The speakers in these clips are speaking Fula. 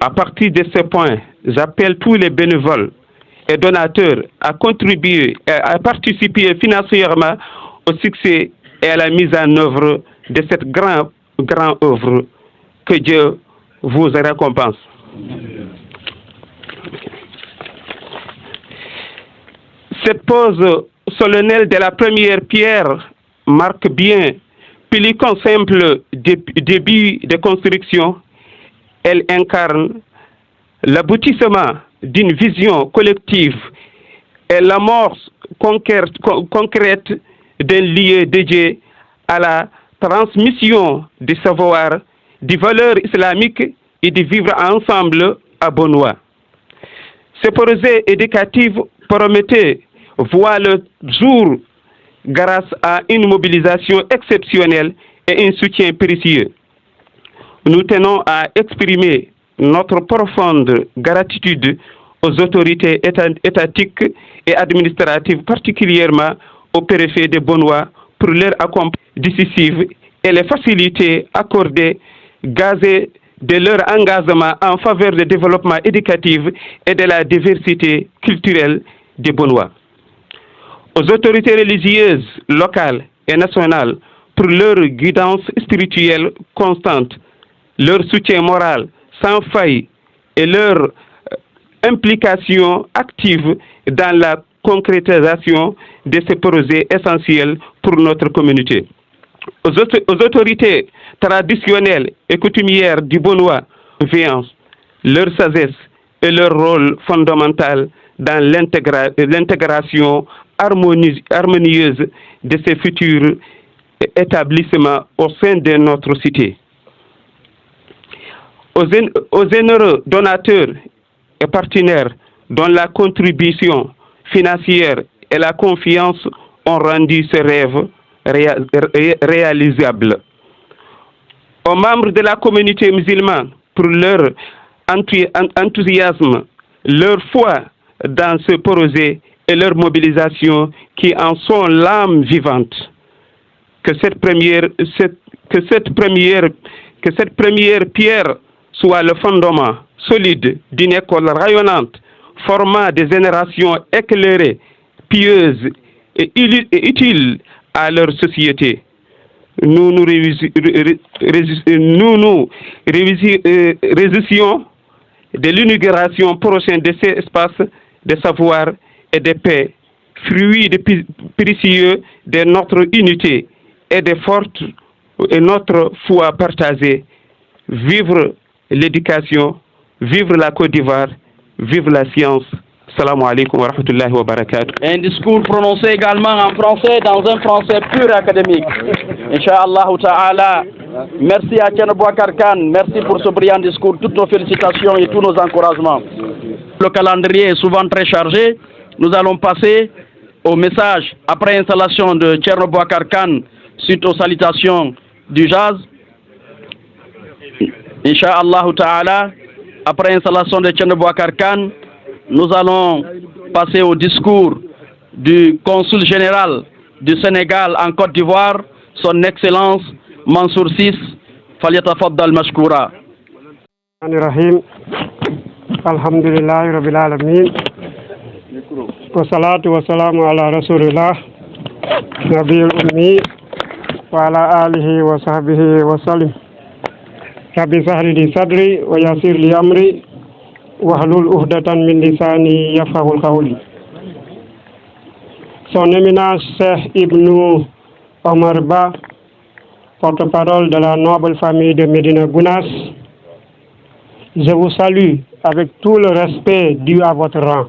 À partir de ce point, j'appelle tous les bénévoles et donateurs à contribuer et à participer financièrement au succès et à la mise en œuvre de cette grande œuvre. Que Dieu vous récompense. Cette pose solennelle de la première pierre marque bien, plus qu'un simple début de construction. Elle incarne l'aboutissement d'une vision collective et l'amorce concrète d'un lieu dédié à la transmission du savoir, des valeurs islamiques et de vivre ensemble à Bonois. Ce projet éducatif promettait voit le jour grâce à une mobilisation exceptionnelle et un soutien précieux. Nous tenons à exprimer notre profonde gratitude aux autorités étatiques et administratives, particulièrement au préfet de Bonois, pour leur accompagnement décisif et les facilités accordées, gazées de leur engagement en faveur du développement éducatif et de la diversité culturelle des Bonois. Aux autorités religieuses locales et nationales pour leur guidance spirituelle constante, leur soutien moral sans faille et leur implication active dans la concrétisation de ces projets essentiels pour notre communauté. Aux autorités traditionnelles et coutumières du Bonois, leur sagesse et leur rôle fondamental dans l'intégration harmonieuse de ces futurs établissements au sein de notre cité. Aux généreux donateurs et partenaires dont la contribution financière et la confiance ont rendu ce rêve réalisable. Aux membres de la communauté musulmane pour leur enthousiasme, leur foi dans ce projet et leur mobilisation qui en sont l'âme vivante. Que cette première pierre soit le fondement solide d'une école rayonnante, formant des générations éclairées, pieuses et utiles à leur société. Nous nous réjouissons de l'inauguration prochaine de ces espaces de savoir et de paix, fruits précieux de notre unité et de forte et notre foi partagée. Vivre l'éducation, vivre la Côte d'Ivoire, vivre la science. Salam alaikum wa rahmatullahi wa barakatuh. Un discours prononcé également en français, dans un français pur académique. Inch'Allah ta'ala. Merci à Thierno Boubacar Kane, merci pour ce brillant discours, toutes nos félicitations et tous nos encouragements. Le calendrier est souvent très chargé. Nous allons passer au message après installation de Thierno Boubacar Kane suite aux salutations du jazz. Inch'Allah ta'ala, après installation de Thierno Boubacar Kane, nous allons passer au discours du consul général du Sénégal en Côte d'Ivoire, son Excellence Mansour VI, Falyatafaddal mashkoura. Rahim. Alhamdulillahi rabbil alamin. Wa salatu wa salamu ala rasulillah nabiyul ummi wa ala alihi wa sahbihi wa salim. Rabbi sahli li sadri wa yasir li amri wahlul uhdatan min lisani yafqahul qawli. Son éminence Cheikh Ibnou Omar Ba, porte-parole de la noble famille de Médina Gounass, je vous salue avec tout le respect dû à votre rang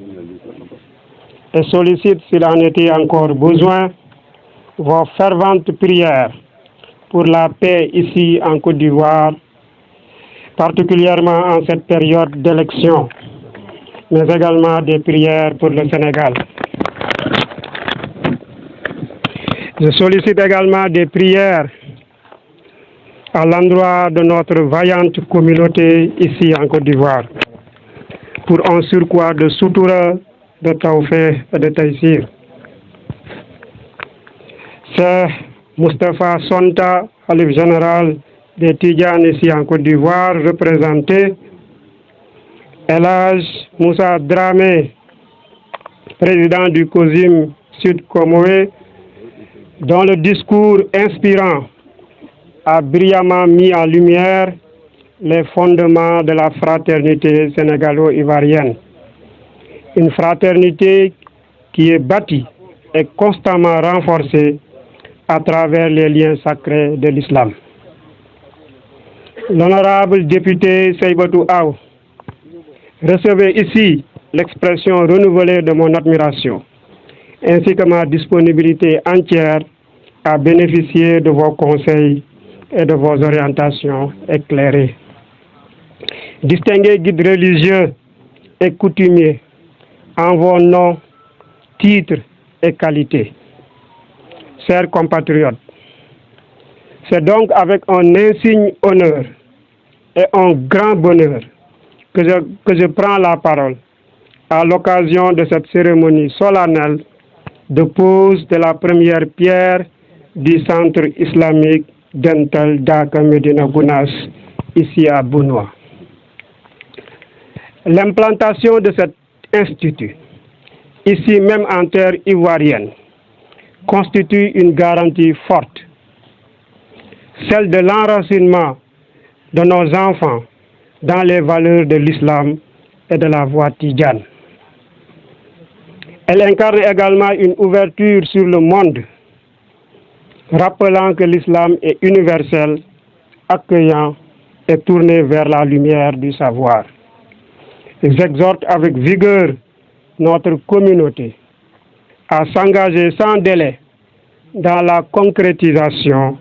et sollicite, s'il en était encore besoin, vos ferventes prières pour la paix ici en Côte d'Ivoire, particulièrement en cette période d'élection, mais également des prières pour le Sénégal. Je sollicite également des prières à l'endroit de notre vaillante communauté ici en Côte d'Ivoire, pour un surcroît de soutoura, de tawfeex et de taysir. C'est Moustapha Sonta, Khalif général des Tidjanes ici en Côte d'Ivoire, représenté El Hadj Moussa Dramé, président du COSIM Sud Comoé, dont le discours inspirant a brillamment mis en lumière les fondements de la fraternité sénégalo-ivoirienne. Une fraternité qui est bâtie et constamment renforcée à travers les liens sacrés de l'islam. L'honorable député Seybatou Aw, recevez ici l'expression renouvelée de mon admiration, ainsi que ma disponibilité entière à bénéficier de vos conseils et de vos orientations éclairées. Distingués guides religieux et coutumiers, en vos noms, titres et qualités, chers compatriotes, c'est donc avec un insigne honneur et un grand bonheur que je prends la parole à l'occasion de cette cérémonie solennelle de pose de la première pierre du centre islamique d'Entel Daka Medina Gounass, ici à Bounois. L'implantation de cet institut, ici même en terre ivoirienne, constitue une garantie forte, celle de l'enracinement de nos enfants dans les valeurs de l'islam et de la voie tidjane. Elle incarne également une ouverture sur le monde, rappelant que l'islam est universel, accueillant et tourné vers la lumière du savoir. J'exhorte avec vigueur notre communauté à s'engager sans délai dans la concrétisation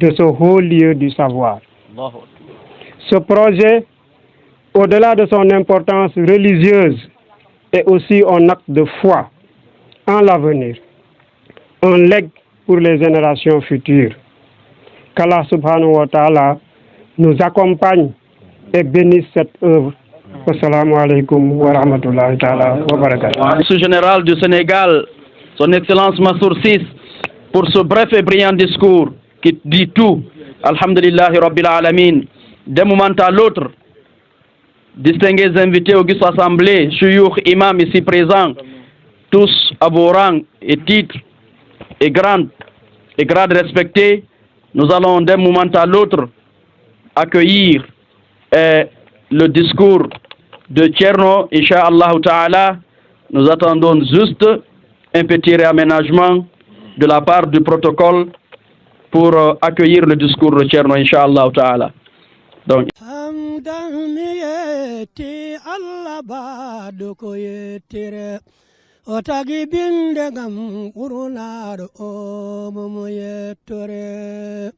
de ce haut lieu du savoir. Ce projet, au-delà de son importance religieuse, est aussi un acte de foi en l'avenir, un legs pour les générations futures. Qu'Allah subhanahu wa ta'ala nous accompagne et bénisse cette œuvre. Assalamu alaikum wa rahmatullahi ta'ala wa barakatuh. Monsieur général du Sénégal, son Excellence Mansour VI, pour ce bref et brillant discours qui dit tout, Alhamdulillahi Rabbil Alamin. D'un moment à l'autre, distingués invités auguste assemblée, chouyouk, imams ici présents, tous à vos rangs et titres et grades respectés, nous allons d'un moment à l'autre accueillir le discours de Thierno, Inch'Allah Ta'ala. Nous attendons juste un petit réaménagement de la part du protocole pour accueillir le discours de Thierno, Inch'Allah Ta'ala. Donc, otagi binde gam urunaɗo o momo yettore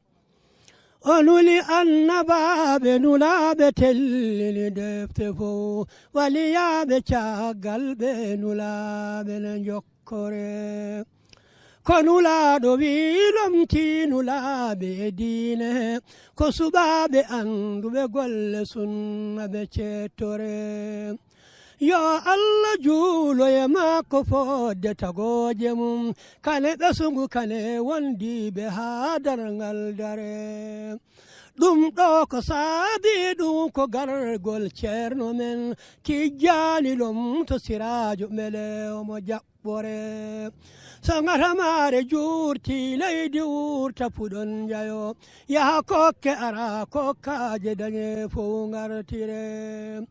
onuli annabaɓe nulaɓe tellini defte fo waliyaɓe caggal ɓe nulaɓe ne jokkore ko nulaɗo wi lomti nulaɓe e diine ko suɓaɓe anduɓe golle sunna ɓe cettore yo Allah juulo e makko fodde tagoje mum kane ɓesugu kane wondiɓe ha dargal dare ɗum ɗo ko saabi ɗum ko gargol ceerno men kijjani lom to sirajo mele omo jaɓɓore so gatamare juurti leydi wurta puɗon jayo yaha kokke ara kokkaje dañe fo gartire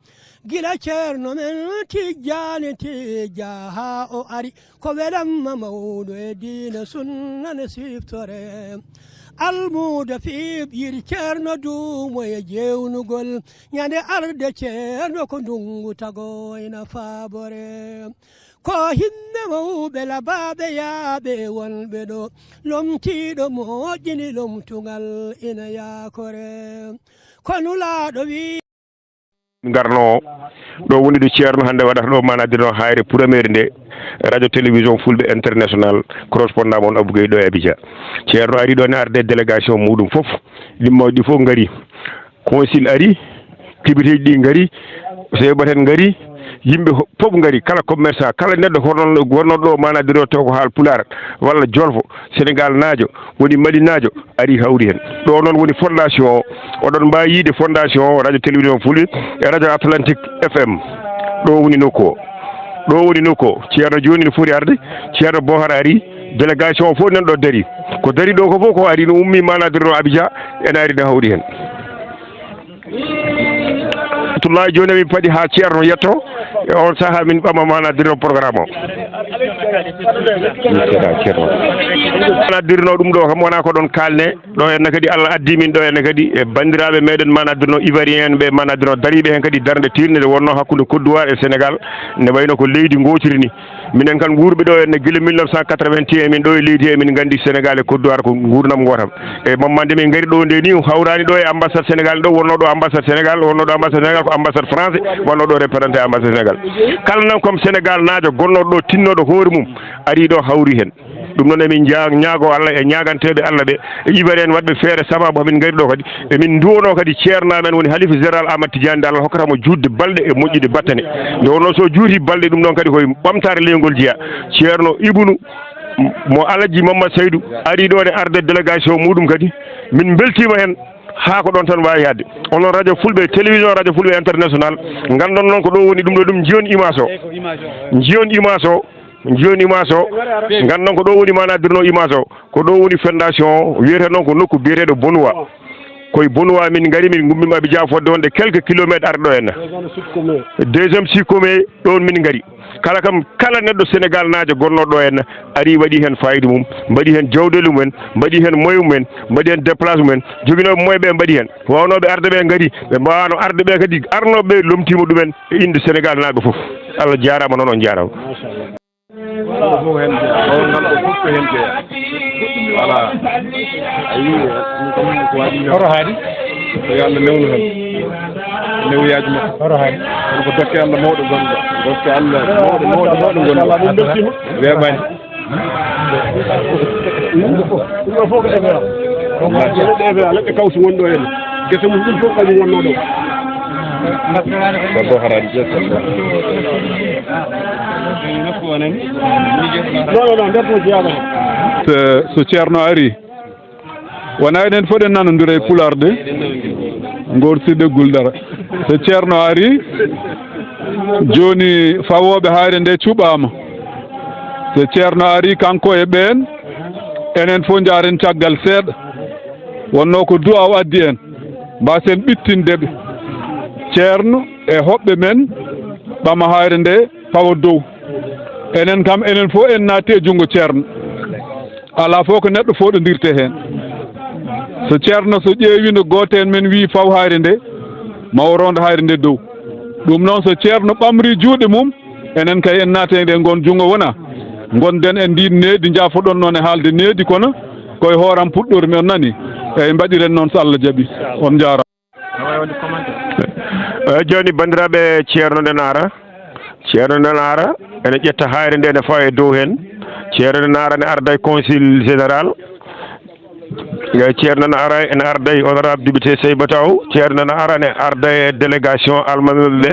gila ceerno men tijjani tijja ha o ari ko welamma mawɗo e diina sunnane siftore almudo fiib yiri ceerno duumo e jewnugol ñande arde ceerno ko ndungu tago ina faabore ko himɓe mawɓe labaɓe yaaɓe wonɓe ɗo lomtiɗo moƴƴini lomtugal ina yakore ko nulaɗo wi garno ɗo woni ɗo ceerno hannde waɗata ɗo manade ɗo hayre premiére nde radio télévision fulɓe international correspondant mon Abou Gueye ɗo e Abidjan ceerno ari ɗo ne arde délégation muɗum fof limmoje ɗi fof gaari consul ari kibriteji ɗi gaari seybaten gaari yimɓe fof ngari kala commerçant kala neɗɗo wonnoɗo ɗo manadiro to ko haal pular walla jolfo sénégal naajo woni mali naajo ari hawri hen ɗo noon woni fondation o oɗon mbawi yiide fondation o radio télévision fulɓe e radio atlantique fm ɗo woni nokku o ɗo woni nokku o ceerno joni no foti arde ceerno bohar ari délégation o fof nanɗo dari ko dari ɗo ko fof ko ari no ummi manadirno abidja ene ari no hawri hen tullahi joni min paadi ha ceerno yetto e on saaha min ɓama manadirno programme o manadirno ɗum ɗo kam wona ko ɗon kalne ɗo henne kadi Allah addi min ɗo henne kadi e bandiraɓe meɗen manadirno ivoirien ɓe manadirno dariɓe hen kadi darde tirnede wonno hakkude Côte d'Ivoire e Sénégal ne wayno ko leydi gotiri ni minen kan wuurɓe ɗo henne guila 1981 min ɗo e leydi he min gandi Sénégal e Côte d'Ivoire ko gurdam gotam e mammande min gari ɗo nde ni hawrani ɗo e ambassade Sénégal ɗo wonno ɗo ambassade Sénégal wonno ɗo ambassade Sénégal ko ambassade français wonno ɗo représenté ambassade Sénégal kala nan comme Sénégal naajo gonnoɗo ɗo tinnoɗo hoore mum ari ɗo hawri hen ɗum noon emin ñaago Allah e ñaganteɓe Allah ɓe e ivoirien wadɓe feere sababu hamin gari ɗo kadi emin duwono kadi ceernamen woni halifa général Amadou Tidiane Allah hokkatamo juutde balɗe e moƴƴude battane nde wonno so juuti balɗe ɗum ɗon kadi koye ɓamtare leygol jeeya ceerno Ibnu mo Alaji Mamadou Saydou ari ɗo ne arde délégation muɗum kadi min beltima hen ha ko ɗon tan wawi hadde onon radio fulɓe télévision radio fulɓe international gandon noon ko ɗo woni ɗum ɗo ɗum jiyoni image o jiyoni image o joni image o gandon ko ɗo woni manadirno image o ko ɗo woni fondation wiyete noon ko nokku biyeteɗo Bonuwa koye Bonuwa min gari min gummima Abidjan fodde wonde quelques kilomètres arɗo henna deuxiéme sikkome ɗon min gari kala kam kala neɗɗo Sénégal naajo gonnoɗo ɗo henna ari waɗi hen fayida mum mbaɗi hen jawdeli mumen mbaɗi hen moyen mumen mbaɗi hen déplace mumen joguinoɓe moyen ɓe mbaɗi hen wawnoɓe arde ɓe gari ɓe mbawano arde ɓe kadi arnoɓe lomtima ɗumen e inde Sénégal naaɓe foof Allah jarama noon on jarama voilà ayi ko waɗi horo haadi ko yo Allah newnu hen newyaji makko horo haadi ko dokke Allah mawɗo gonɗo dokke Allah mawɗo gonɗo weeɓani ɗum fof ko EVA leɗɗe EVA leɗɗe kawsi wonɗo hen gese mum ɗum fof kañum wonno ɗo Babbo harani so ceerno ari wona enen fof ɗen nanodira e pularde gorsidde guldara so ceerno ari joni fawoɓe haare nde cuɓama so ceerno ari kanko e ɓen enen fof jaren caggal seeɗa wonno ko duwaw addi en mbasen ɓittindeɓe ceerno e hoɓɓe men ɓama haare nde fawa dow enen kam enen fof en naatti e junngo ceerno ala fof ko neɗɗo foɗodirte heen so ceerno so ƴeewino gooto en men wii faw haare nde ma o ronda haare nde dow ɗum noon so ceerno ɓamri juuɗe mum enen kay en naati e ngon junngo wona gonden e ndin needi jaafoɗon noon e haalde needi kono koye hooram puɗɗori men nani eyi mbaɗiren noon so Allah jaɓi on jaara joni bandiraɓe ceerno nden ara ene ƴetta hayre nde ne fawa e dow hen ceerno nden ara ne arda e conseil général ceerno nden ara ene arda e honorable député Seybataw ceerno nden ara ne arda e délégation almameɓe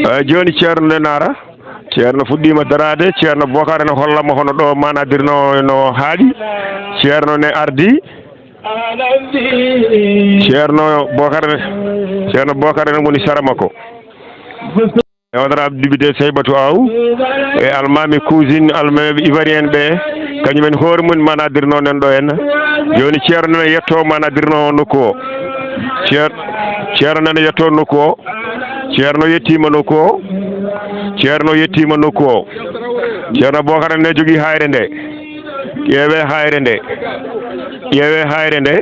ɓe joni ceerno nden ara ceerno fuɗɗima darade ceerno Bocar ne hollamo hono ɗo manadirno no haaɗi ceerno ne ardi ceerno Bocar ne woni sara makko e honorable député Seybataw e almami cousine almameɓe ivoirien ɓe kañumen hoore mum manadirno nen ɗo henna joni ceerno ne yetto manadirno nokku o ceerno nene yetto nokku o ceerno yettima nokku o ceerno Bocar ne jogui hayre nde ƴeewe hayre nde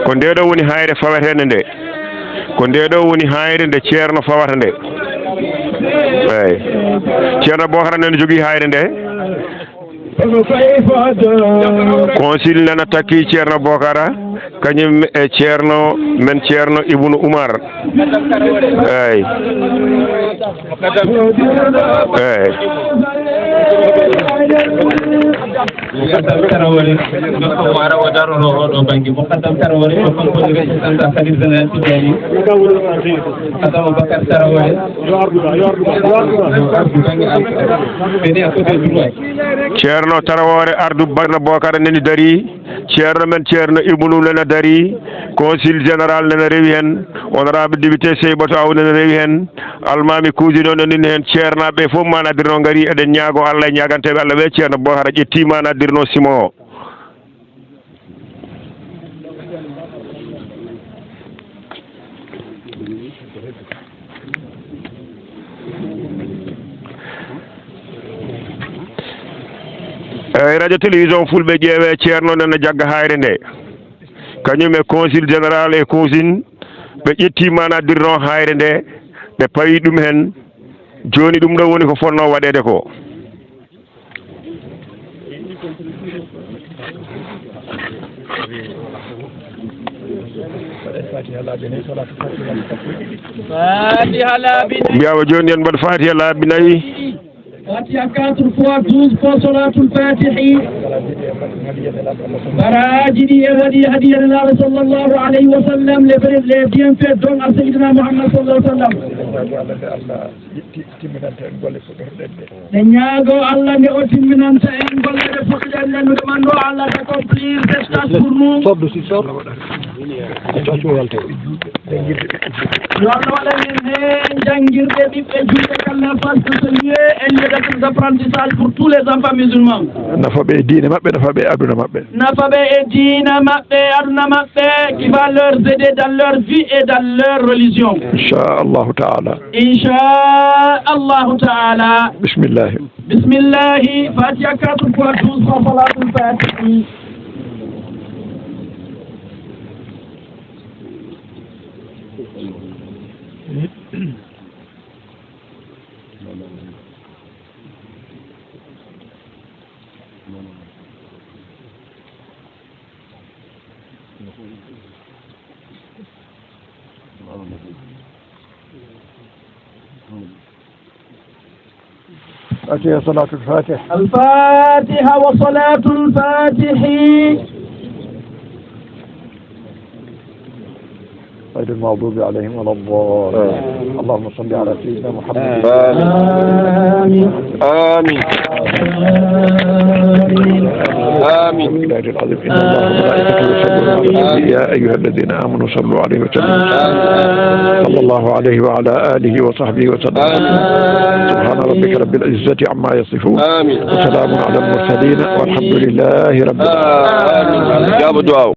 ko nde ɗo woni hayre fawetende nde ko nde ɗo woni hayre nde ceerno fawata nde eyi ceerno Bocar ne jogui hayre nde consul nana takki ceerno Bocar kañum e ceerno men ceerno Ibnu Oumar eyi mukaddam tarawore ko wara o darono oɗo banggue mukaddam tarawore ko konko representant khalif général tijani adam bakar tarawore ceerno tarawore ardu barna bokara nani dari ceerno men ceerno ibnu nana dari consul général nana rewi hen honorable député seybato aw nana rewi hen almami cousino nani hen ceernaɓe fof manadirno gari eɗen ñaago Allah e ñaganteɓe Allah ɓe ceerno bokara ƴetti manadirno simo o radio télévision fulɓe ƴeewe ceerno nana jagga hayre nde kañum e consul général e cousine ɓe ƴetti manadirno hayre nde ɓe pawi ɗum hen joni ɗum ɗo woni ko fonno waɗede ko mbiyawa joni yen mbaɗa fatiha laabi nayyi Fatiha 4 fois 12 fois salatul fatihi barajidi e waɗi hadiya nelaɗo sallllahu alayhi wa sallam les bienfaits don à seydina mouhammad sallallahu alayhi wa sallam ne ñaago Allah nde o timminanta en golle ɗe poɗɗen nde no ɗumanɗo Allah d'accomplir cette tâche pour nous yo Allah waɗanen hen jangguirɗe ɓiɓɓe julɓe kala face de ce lieu et lieu d'apprentissage pour tous les enfants musulmans nafaɓe e diine maɓɓe nafaɓe e aduna maɓɓe nafaɓe e diina maɓɓe aduna maɓɓe qui va leur aider dans leur vie et dans leur religion inchallahu taala inchallahu taala bismillahi bismillahi fatiha 4 fois 12 fois salatul fatihi فاتحة صلاة الفاتح الفاتحة وصلاة الفاتح غير المغضوب عليهم ولا الضالين اللهم صل على سيدنا محمد آمين آمين آمين بالله العظيم إن الله وملائكته يصلون على النبي يا أيها الذين آمنوا صلوا عليه وسلموا صلى الله عليه وعلى آله وصحبه وسلم سبحان ربك رب العزة عما يصفون وسلام على المرسلين والحمد لله رب العالمين.